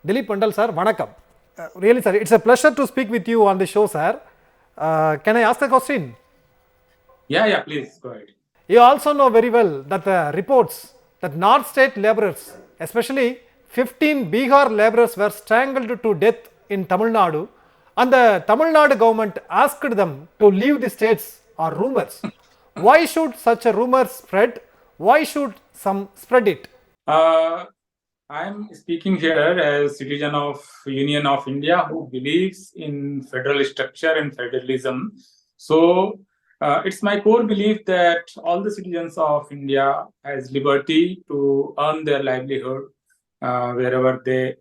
Dileep Mandal sir, Vanakkam. Really sir, it's a pleasure to speak with you on the show sir. Can I ask a question? Yeah, please go ahead. You also know very well that the reports that North State laborers, especially 15 Bihar laborers were strangled to death in Tamil Nadu, and the Tamil Nadu government asked them to leave the states are rumors. Why should such a rumor spread? Why should some spread it? Uh, I'm speaking here as citizen of Union of India who believes in federal structure and federalism. So it's my core belief that all the citizens of India has liberty to earn their livelihood wherever they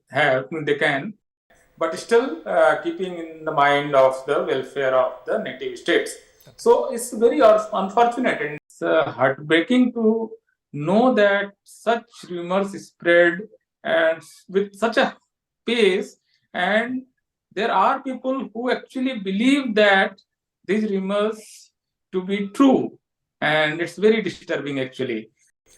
can, but still keeping in the mind of the welfare of the native states. So it's very unfortunate and it's heartbreaking to know that such rumors spread and with such a pace, and there are people who actually believe that these rumors to be true, and it's very disturbing actually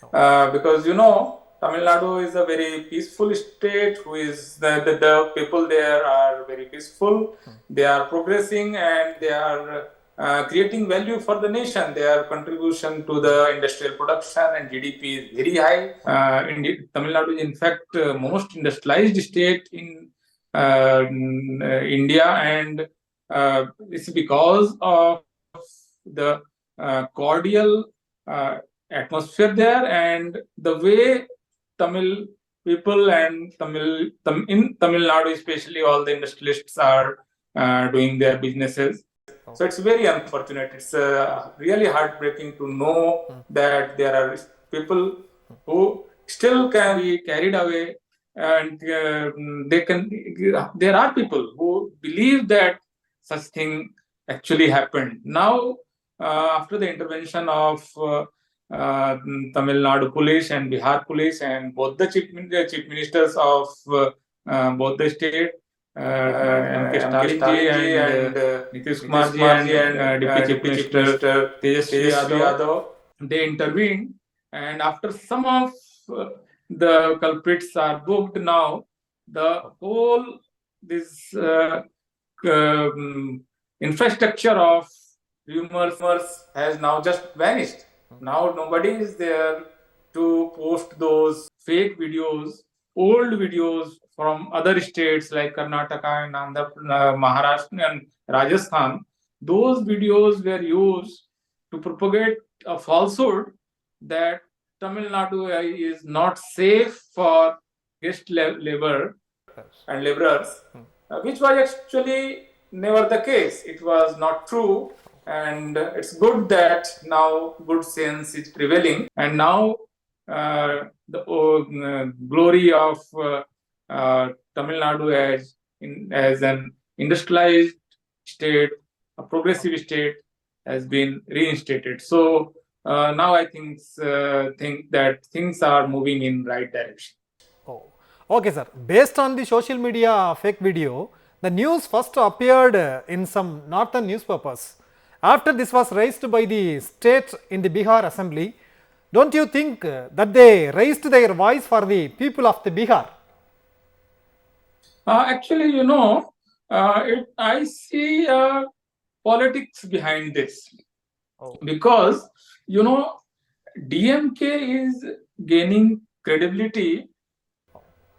because Tamil Nadu is a very peaceful state. Who is the people there are very peaceful. They are progressing and they are creating value for the nation. Their contribution to the industrial production and GDP is very high. Tamil Nadu is in fact most industrialized state in India, and it's because of the cordial atmosphere there and the way Tamil people and in Tamil Nadu, especially all the industrialists are doing their businesses. So it's very unfortunate. It's really heartbreaking to know that there are people who still can be carried away, and There are people who believe that such thing actually happened. Now, after the intervention of Tamil Nadu police and Bihar police and both the chief ministers of both the state, MKStalin ji and Nitish Kumar ji and Deputy Chief Minister Tejasvi Yadav, they intervened, and after some of the culprits are booked now, the whole this infrastructure of rumors has now just vanished. Now nobody is there to post those fake videos, old videos from other states like Karnataka and Maharashtra and Rajasthan. Those videos were used to propagate a falsehood that Tamil Nadu is not safe for guest labor and laborers, which was actually never the case. It was not true, and it's good that now good sense is prevailing, and now the glory of Tamil Nadu as an industrialized state, a progressive state, has been reinstated. So now I think that things are moving in right direction. Oh, okay, sir. Based on the social media fake video, the news first appeared in some northern newspapers. After this was raised by the state in the Bihar assembly, don't you think that they raised their voice for the people of the Bihar? Actually, I see politics behind this. Because, DMK is gaining credibility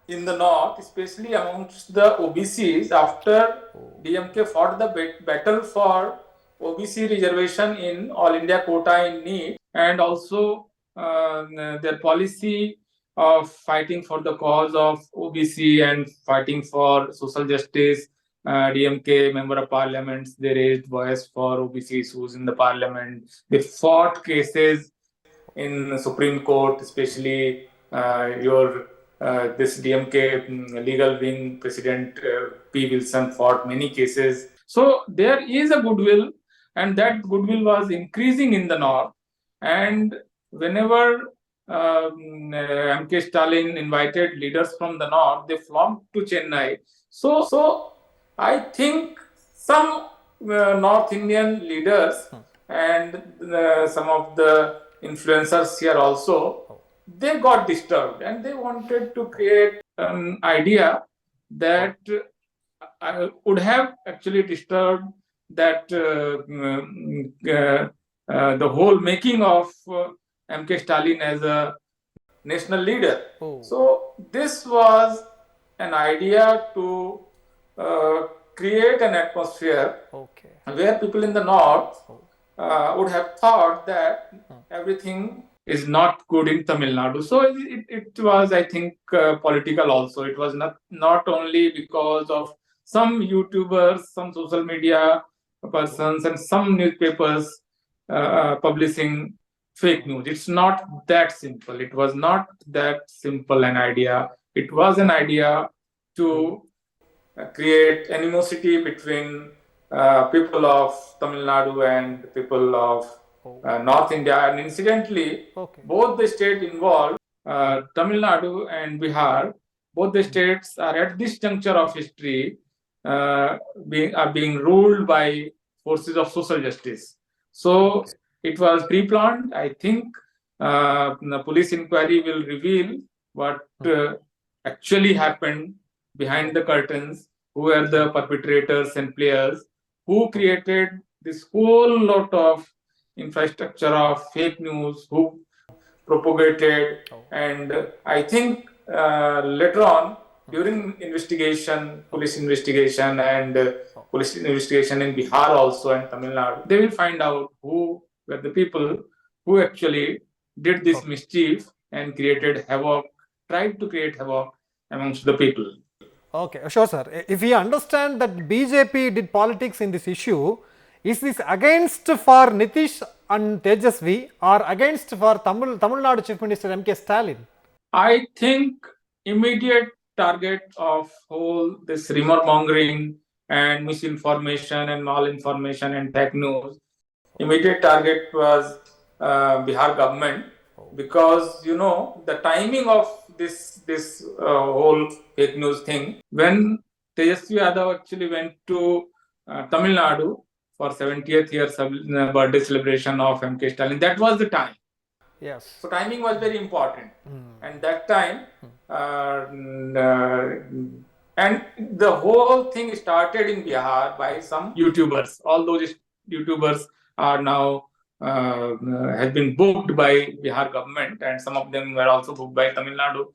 in the north, especially amongst the OBCs after DMK fought the battle for OBC reservation in All India quota in NEET, and also their policy of fighting for the cause of OBC and fighting for social justice. DMK member of parliaments, they raised voice for OBC issues in the parliament. They fought cases in the Supreme Court, especially this DMK legal wing president P. Wilson fought many cases. So there is a goodwill, and that goodwill was increasing in the north. And whenever MKStalin invited leaders from the north, they flocked to Chennai. So I think some North Indian leaders and some of the influencers here also, they got disturbed and they wanted to create an idea that would have actually disturbed that the whole making of MKStalin as a national leader. So this was an idea to create an atmosphere where people in the north would have thought that everything is not good in Tamil Nadu. So it was, I think, political also. It was not only because of some YouTubers, some social media persons, and some newspapers publishing fake news. It's not that simple. It was not that simple an idea. It was an idea to create animosity between people of Tamil Nadu and people of North India. And incidentally, both the states involved, Tamil Nadu and Bihar, both the states are at this juncture of history being ruled by forces of social justice. So it was pre-planned. I think the police inquiry will reveal what actually happened behind the curtains, who were the perpetrators and players, who created this whole lot of infrastructure of fake news, who propagated. And I think later on, during investigation, police investigation and police investigation in Bihar also and Tamil Nadu, they will find out who were the people who actually did this mischief and created havoc, tried to create havoc amongst the people. Okay, sure, sir. If we understand that BJP did politics in this issue, is this against for Nitish and Tejasvi or against for Tamil Nadu Chief Minister MKStalin? I think immediate target of whole this rumor mongering and misinformation and malinformation and fake news, immediate target was Bihar government, because the timing of this whole fake news thing, when Tejasvi Yadav actually went to Tamil Nadu for 70th year birthday celebration of MKStalin, that was the time. Yes. So timing was very important, and that time, and the whole thing started in Bihar by some YouTubers. All those YouTubers are now has been booked by Bihar government, and some of them were also booked by Tamil Nadu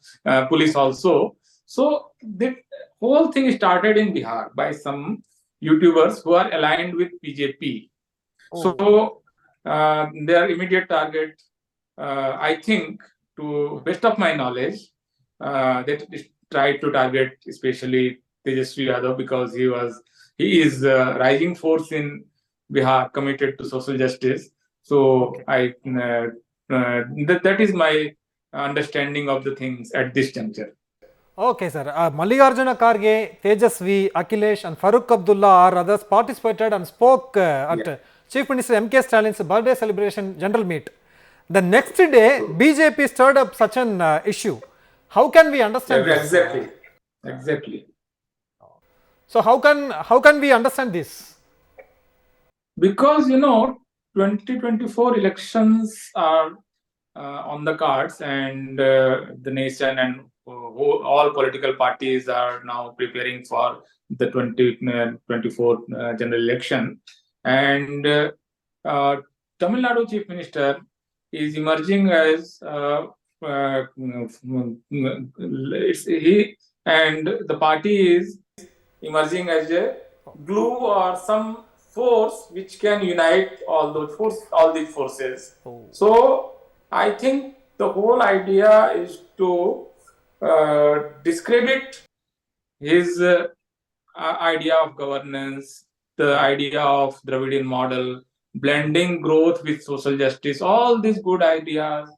police also. So the whole thing started in Bihar by some YouTubers who are aligned with BJP. So their immediate target, I think, to best of my knowledge, they tried to target especially Tejasvi Yadav, because he is a rising force in Bihar, committed to social justice. So that is my understanding of the things at this juncture. Okay, sir. Mallikarjuna Kharge, Tejasvi, Akhilesh, and Farooq Abdullah or others participated and spoke at Chief Minister MKStalin's birthday celebration general meet. The next day, BJP stirred up such an issue. How can we understand this? Exactly. So how can we understand this? Because 2024 elections are on the cards, and the nation and all political parties are now preparing for the 2024 general election. And Tamil Nadu Chief Minister is emerging as he and the party is emerging as a glue or some force which can unite all these forces. So I think the whole idea is to discredit his idea of governance, the idea of Dravidian model, blending growth with social justice, all these good ideas.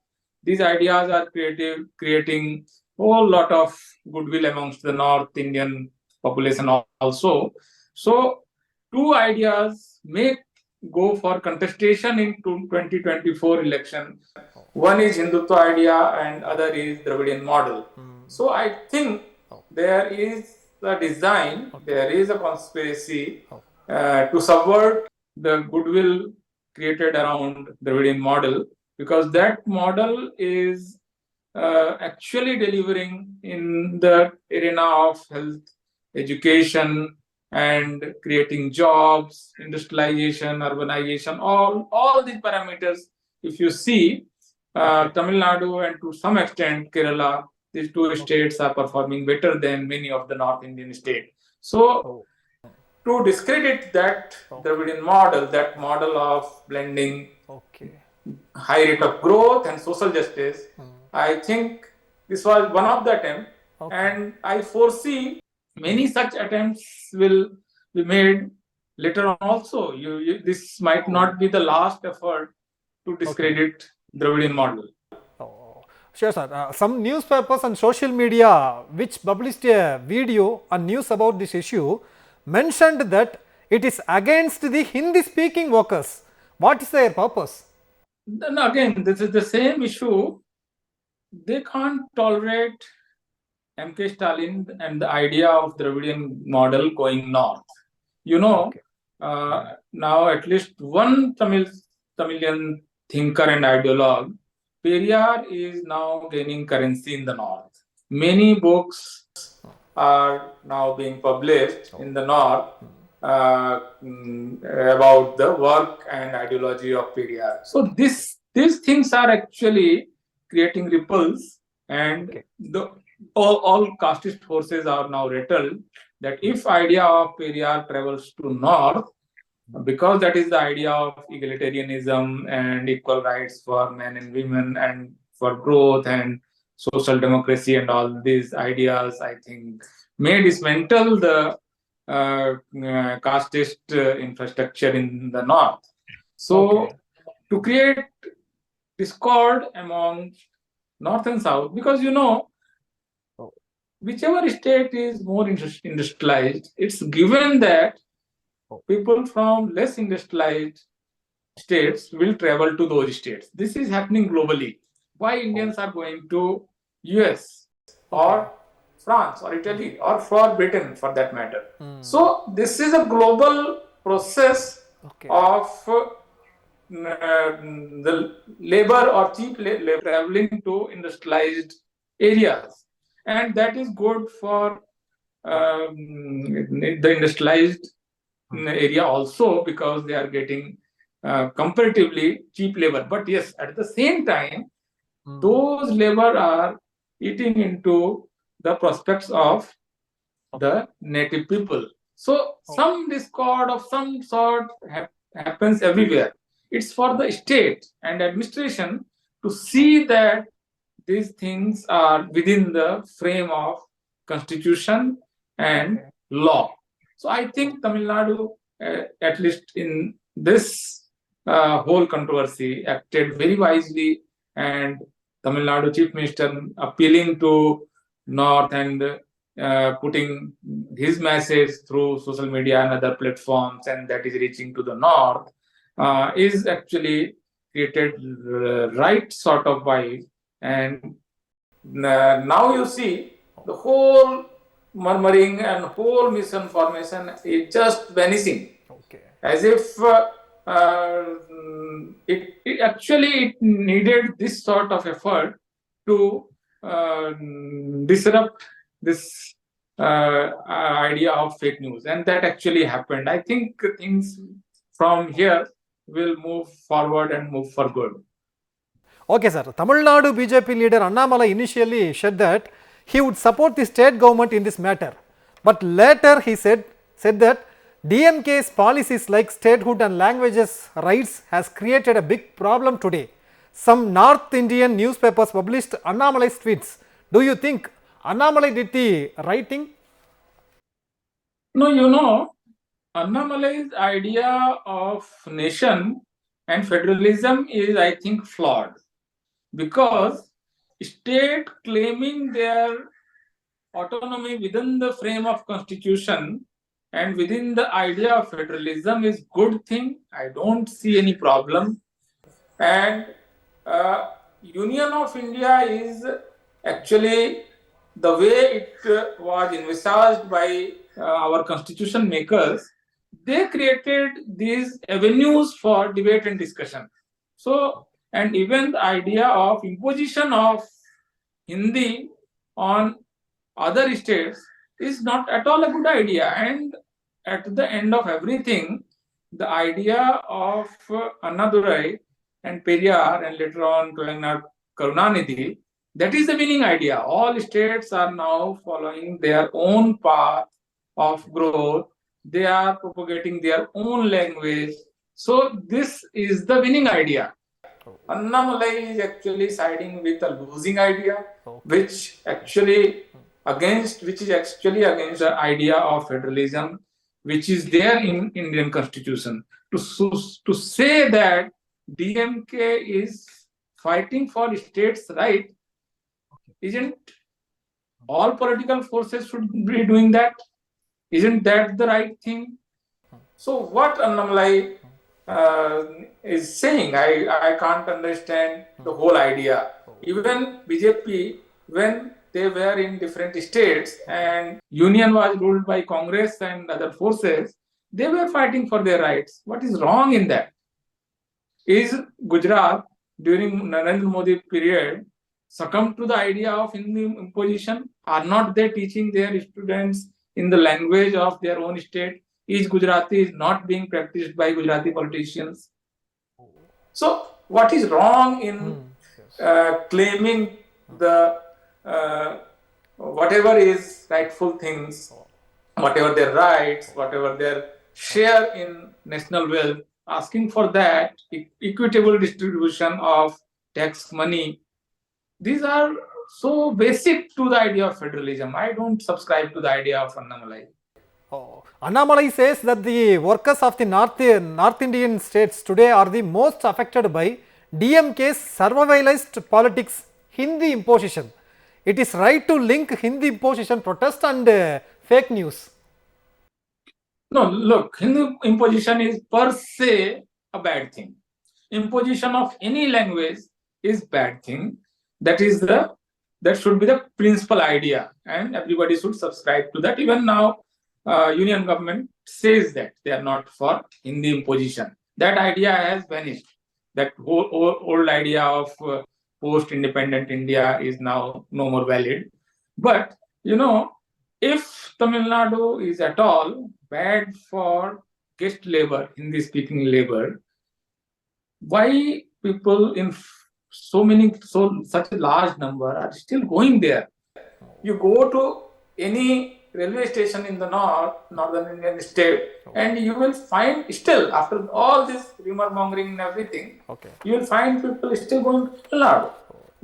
These ideas are creating a whole lot of goodwill amongst the North Indian population also. So two ideas may go for contestation in 2024 election. One is Hindutva idea and other is Dravidian model. So I think there is a design, there is a conspiracy to subvert the goodwill created around Dravidian model, because that model is actually delivering in the arena of health, education and creating jobs, industrialization, urbanization, all these parameters, if you see, Tamil Nadu and to some extent Kerala, these two states are performing better than many of the North Indian states. So, to discredit that Dravidian model, that model of blending high rate of growth and social justice, I think this was one of the attempts, and I foresee many such attempts will be made later on also. This might not be the last effort to discredit Dravidian model. Sure, sir. Some newspapers and social media which published a video and news about this issue mentioned that it is against the Hindi speaking workers. What is their purpose? Then again, this is the same issue. They can't tolerate MKStalin and the idea of Dravidian model going north. You know, now at least one Tamilian thinker and ideologue, Periyar is now gaining currency in the north. Many books are now being published in the north about the work and ideology of Periyar. So these things are actually creating ripples, and all casteist forces are now rattled that if idea of Periyar travels to north, because that is the idea of egalitarianism and equal rights for men and women and for growth and social democracy and all these ideas, I think, may dismantle the casteist infrastructure in the north. So, to create discord among north and south, because whichever state is more industrialized, it's given that people from less industrialized states will travel to those states. This is happening globally. Why Indians are going to US or France or Italy or for Britain for that matter. So this is a global process of the labor or cheap labor traveling to industrialized areas, and that is good for the industrialized area also, because they are getting comparatively cheap labor. But yes, at the same time, those labor are eating into the prospects of the native people. So some discord of some sort happens everywhere. It's for the state and administration to see that these things are within the frame of constitution and law. So I think Tamil Nadu, at least in this whole controversy, acted very wisely, and Tamil Nadu Chief Minister appealing to North and putting his message through social media and other platforms, and that is reaching to the North, is actually created right sort of vibe. And now you see the whole murmuring and whole misinformation is just vanishing, as if it actually needed this sort of effort to disrupt this idea of fake news, and that actually happened. I think things from here will move forward and move for good. Okay, sir. Tamil Nadu BJP leader Anomaly initially said that he would support the state government in this matter, but later he said that DMK's policies like statehood and languages rights has created a big problem today. Some North Indian newspapers published Anomaly's tweets. Do you think Anomaly did the right thing? No, Anomaly's idea of nation and federalism is, I think, flawed, because state claiming their autonomy within the frame of constitution and within the idea of federalism is good thing. I don't see any problem. And Union of India is actually the way it was envisaged by our constitution makers. They created these avenues for debate and discussion. So, and even the idea of imposition of Hindi on other states is not at all a good idea. And at the end of everything, the idea of Annadurai and Periyar and later on Kalaignar Karunanidhi, that is the winning idea. All states are now following their own path of growth. They are propagating their own language. So this is the winning idea. Anomaly is actually siding with a losing idea, which is actually against the idea of federalism, which is there in Indian Constitution. To say that DMK is fighting for states' right, isn't all political forces should be doing that? Isn't that the right thing? So what Anomaly is saying, I can't understand the whole idea. Even BJP, when they were in different states and union was ruled by Congress and other forces, they were fighting for their rights. What is wrong in that? Is Gujarat during Narendra Modi period succumbed to the idea of Hindi imposition? Are not they teaching their students in the language of their own state? Is Gujarati not being practiced by Gujarati politicians? So what is wrong in claiming the whatever is rightful things, whatever their rights, whatever their share in national wealth, asking for that equitable distribution of tax money? These are so basic to the idea of federalism. I don't subscribe to the idea of Anomaly. Anomaly says that the workers of the North Indian states today are the most affected by DMK's survivalist politics, Hindi imposition. It is right to link Hindi imposition protest and fake news. No, look, Hindu imposition is per se a bad thing. Imposition of any language is bad thing. That should be the principal idea, and everybody should subscribe to that. Even now, union government says that they are not for Hindi imposition. That idea has vanished. That whole old idea of post-independent India is now no more valid. But if Tamil Nadu is at all bad for guest labor, Hindi-speaking labor, why people in such a large number are still going there? You go to any railway station in the northern Indian state, and you will find still, after all this rumor mongering and everything, you will find people still going to Tamil Nadu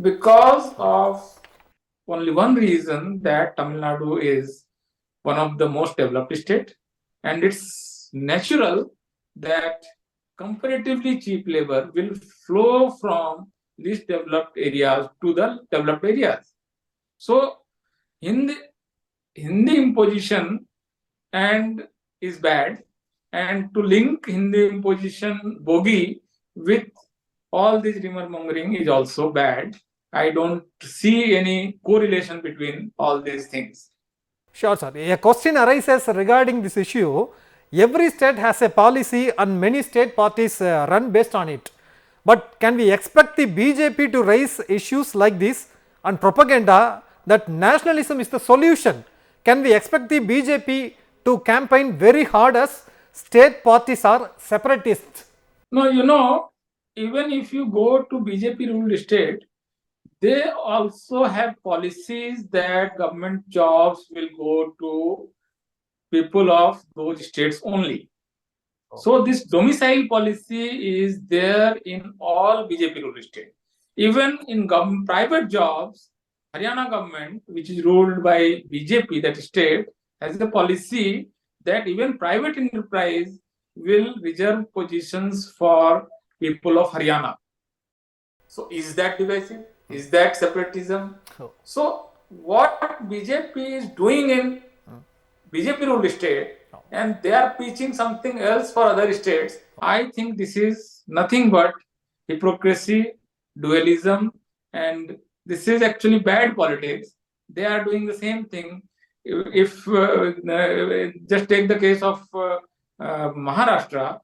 because of only one reason, that Tamil Nadu is one of the most developed state, and it's natural that comparatively cheap labor will flow from least developed areas to the developed areas. So Hindi imposition and is bad, and to link Hindi imposition bogey with all this rumor mongering is also bad. I don't see any correlation between all these things. Sure, sir. A question arises regarding this issue. Every state has a policy and many state parties run based on it. But can we expect the BJP to raise issues like this and propaganda that nationalism is the solution? Can we expect the BJP to campaign very hard as state parties are separatists? No, even if you go to BJP ruled state, they also have policies that government jobs will go to people of those states only. So this domicile policy is there in all BJP ruled states. Even in private jobs, Haryana government, which is ruled by BJP, that state, has a policy that even private enterprise will reserve positions for people of Haryana. So is that divisive? Is that separatism? So what BJP is doing in BJP ruled state, and they are preaching something else for other states, I think this is nothing but hypocrisy, dualism, and this is actually bad politics. They are doing the same thing. If just take the case of Maharashtra,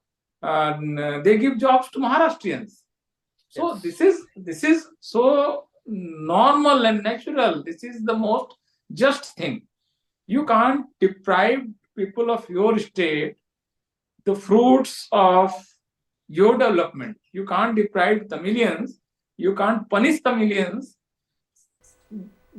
they give jobs to Maharashtrians. So yes, this is so normal and natural. This is the most just thing. You can't deprive people of your state the fruits of your development. You can't deprive Tamilians, you can't punish Tamilians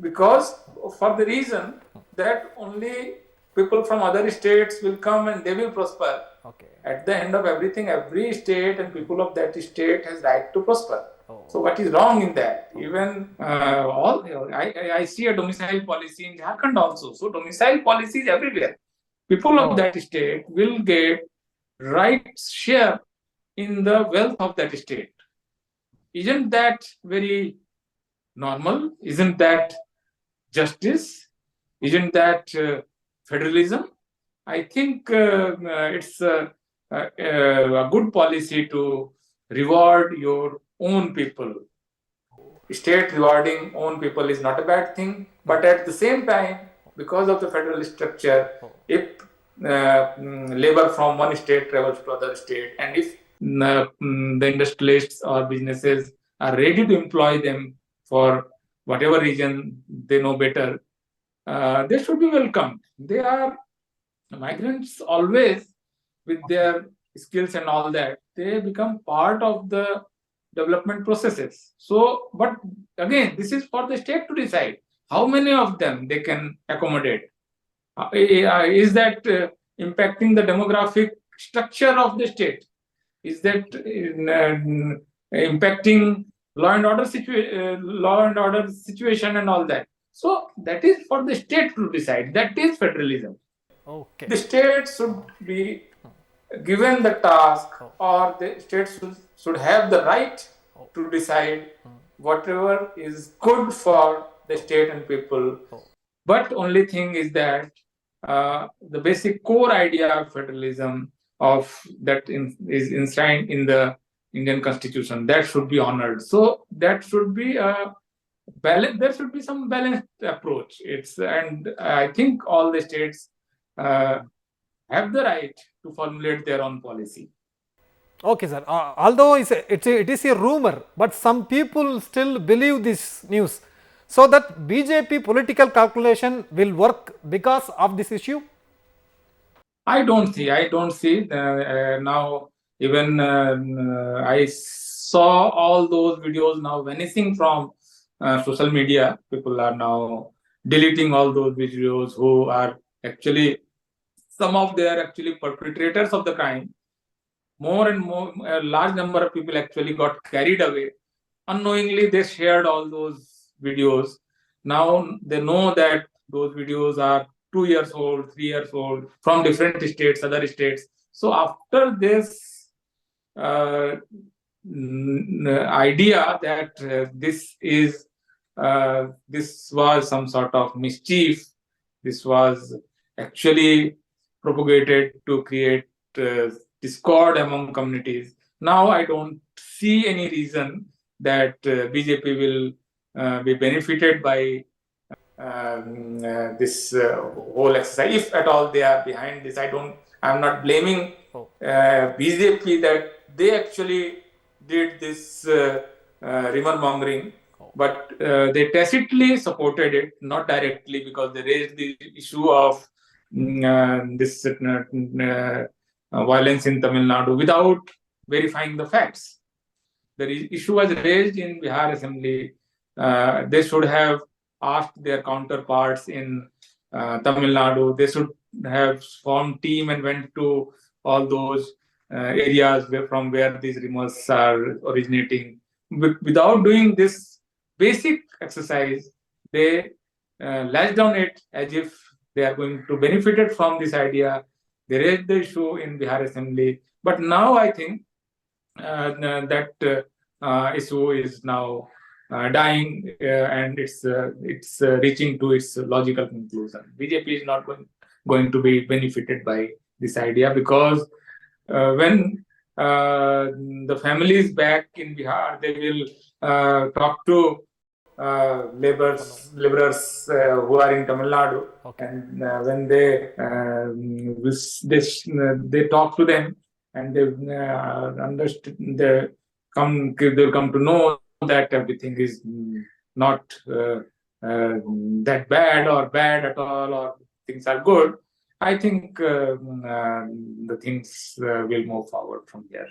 because for the reason that only people from other states will come and they will prosper. Okay. At the end of everything, every state and people of that state has right to prosper. Oh. So what is wrong in that? Even I see a domicile policy in Jharkhand also. So domicile policy is everywhere. People of that state will get right share in the wealth of that state. Isn't that very normal? Isn't that justice? Isn't that federalism? I think it's a good policy to reward your own people. State rewarding own people is not a bad thing, but at the same time, because of the federal structure, if labor from one state travels to other state, and if the industrialists or businesses are ready to employ them for whatever reason they know better, they should be welcomed. They are migrants always, with their skills and all that, they become part of the development processes. So, but again, this is for the state to decide how many of them they can accommodate. Is that impacting the demographic structure of the state? Is that impacting law and order situation and all that? So that is for the state to decide. That is federalism. Okay. The state should be given the task, or the state should have the right to decide whatever is good for the state and people. But only thing is that the basic core idea of federalism of that is enshrined in the Indian Constitution, that should be honored. So that should be a balance. There should be some balanced approach. And I think all the states have the right to formulate their own policy. Okay, sir. Although it is a rumor, but some people still believe this news. So that BJP political calculation will work because of this issue? I don't see. Now, even I saw all those videos now vanishing from social media. People are now deleting all those videos who are actually, some of they are actually perpetrators of the crime. More and more, a large number of people actually got carried away. Unknowingly, they shared all those videos. Now they know that those videos are 2 years old, 3 years old, from different states, other states. So after this idea that this was some sort of mischief, this was actually propagated to create discord among communities. Now I don't see any reason that BJP will be benefited by this whole exercise. If at all they are behind this, I'm not blaming BJP that they actually did this rumor mongering, but they tacitly supported it, not directly, because they raised the issue of this violence in Tamil Nadu without verifying the facts. The issue was raised in Bihar Assembly. They should have asked their counterparts in Tamil Nadu. They should have formed team and went to all those areas from where these rumors are originating. Without doing this basic exercise, they latched on it as if they are going to benefit from this idea. They raised the issue in Bihar Assembly. But now I think that issue is now dying and it's reaching to its logical conclusion. BJP is not going to be benefited by this idea, because when the families back in Bihar, they will talk to laborers who are in Tamil Nadu, and when they talk to them, and they understand, they'll come to know that everything is not that bad or bad at all, or things are good, I think the things will move forward from here.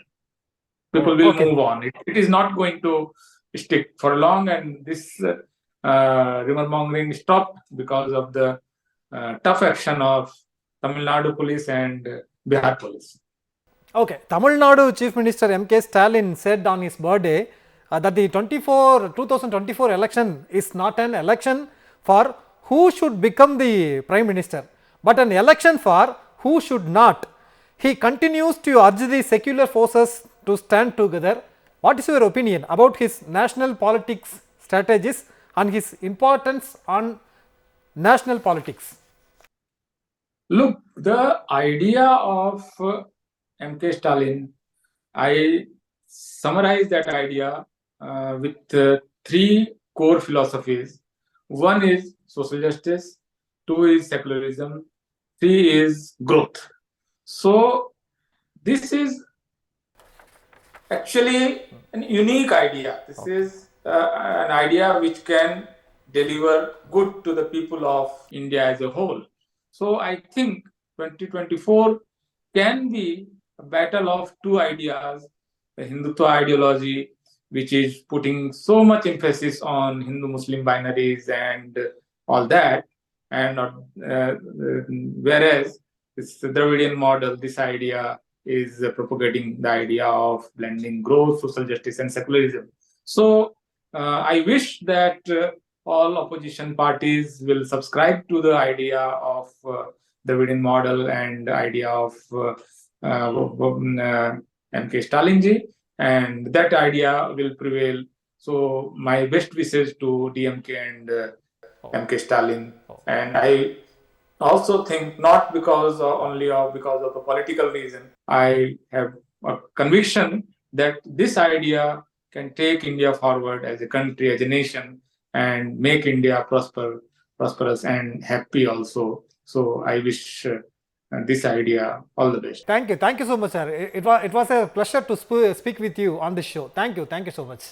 People will move on. It is not going to stick for long, and this rumor mongering stopped because of the tough action of Tamil Nadu police and Bihar police. Okay, Tamil Nadu Chief Minister MKStalin said on his birthday that the 2024 election is not an election for who should become the Prime Minister, but an election for who should not. He continues to urge the secular forces to stand together. What is your opinion about his national politics strategies and his importance on national politics? Look, the idea of MKStalin, I summarize that idea with three core philosophies. One is social justice, two is secularism, three is growth. So this is actually an unique idea. This is an idea which can deliver good to the people of India as a whole. So I think 2024 can be a battle of two ideas: the Hindutva ideology, which is putting so much emphasis on Hindu-Muslim binaries and all that, and whereas this Dravidian model, this idea is propagating the idea of blending growth, social justice, and secularism. So I wish that all opposition parties will subscribe to the idea of Dravidian model and idea of MKStalin ji, and that idea will prevail. So my best wishes to DMK and MKStalin, and I also think not because because of the political reason. I have a conviction that this idea can take India forward as a country, as a nation, and make India prosperous and happy also. So I wish this idea all the best. Thank you so much, sir. It was a pleasure to speak with you on this show. Thank you so much.